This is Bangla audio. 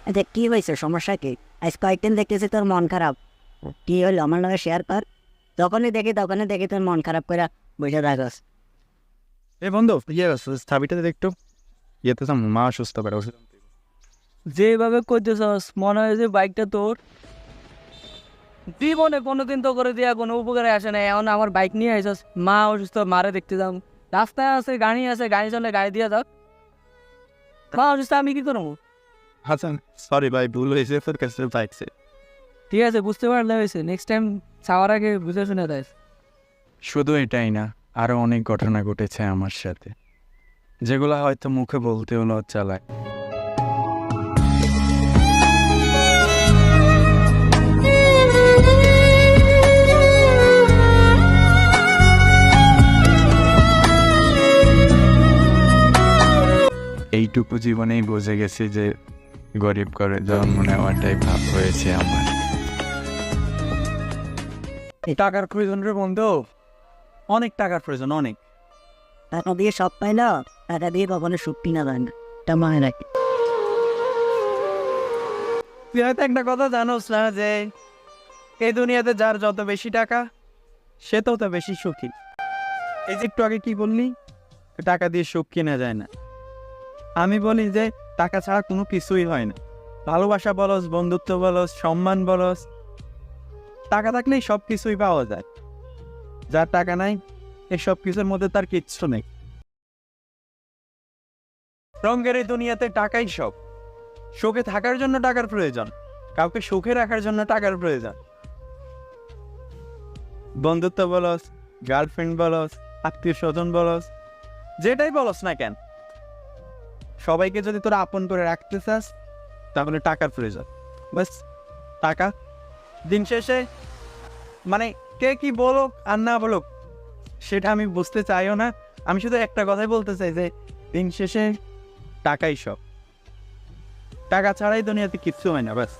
আচ্ছা কি হয়েছে, সমস্যা কি? আজ কয়েকদিন দেখতেছি তোর মন খারাপ। কি হলো আমার লগে শেয়ার কর। যখনই দেখি তোর মন খারাপ করে বসে থাকস। এ বন্ধু চাবিটা দে একটু। ইয়েতে তো মা অসুস্থ করে ওষুধ আনতে হবে। যেভাবে করতেছস মনে হয় যে বাইকটা তোর জীবনে কোনোদিন তো করে দেওয়া কোনো উপকারে আসে না। এখন আমার বাইক নিয়ে আইসস, মা অসুস্থ, মারে দেখতে যাও। রাস্তায় আছে, গাড়ি চলে, গাড়ি দিয়ে যাও। মা অসুস্থ, আমি কি করবো? আচ্ছা সরি ভাই, ভুল হয়েছে, তোর কাছে পাইছে। ঠিক আছে, বুঝতে পারলে হয়েছে। নেক্সট টাইম চাওয়ার আগে বুঝে শুনে দেয়। শুধু এটাই না, আরো অনেক ঘটনা ঘটেছে আমার সাথে, যেগুলো হয়তো মুখে বলতেও লজ্জা লাগে। এইটুকু জীবনেই বুঝে গেছি যে গরিব করে জন্ম নেওয়াটাই ভাব হয়েছে আমার। টাকার প্রয়োজন রে বন্ধু, অনেক টাকার প্রয়োজন, অনেক। টাকা দিয়ে সব পাই না, টাকা দিয়ে কখনো সুখ কিনা যায় না, এটা মনে রাখি। তুই হয়তো একটা কথা জানোস না যে এই দুনিয়াতে যার যত বেশি টাকা সে তত বেশি সুখী। এই যে একটু আগে কি বললি, টাকা দিয়ে সুখ কেনা যায় না। আমি বলি যে টাকা ছাড়া কোনো কিছুই হয় না। ভালোবাসা বলস, বন্ধুত্ব বলস, সম্মান বলস, টাকা থাকলেই সব কিছুই পাওয়া যায়। যার টাকা নাই এই সব কিছুর মধ্যে তার কিচ্ছু নেই। রঙের এই দুনিয়াতে টাকাই সব। সুখে থাকার জন্য টাকার প্রয়োজন, কাউকে সুখে রাখার জন্য টাকার প্রয়োজন। বন্ধুত্ব বলস, গার্লফ্রেন্ড বলস, আত্মীয় স্বজন বলস, যেটাই বলস না কেন, সবাইকে যদি তোরা আপন করে রাখতে চাস তাহলে টাকার প্রয়োজন। বাস, টাকা। দিন শেষে মানে কে কি বলুক আর না বলুক সেটা আমি বুঝতে চাইও না। আমি শুধু একটা কথাই বলতে চাই যে দিন শেষে টাকাই সব। টাকা ছাড়াই দুনিয়াতে কিচ্ছু হয় না, বাস।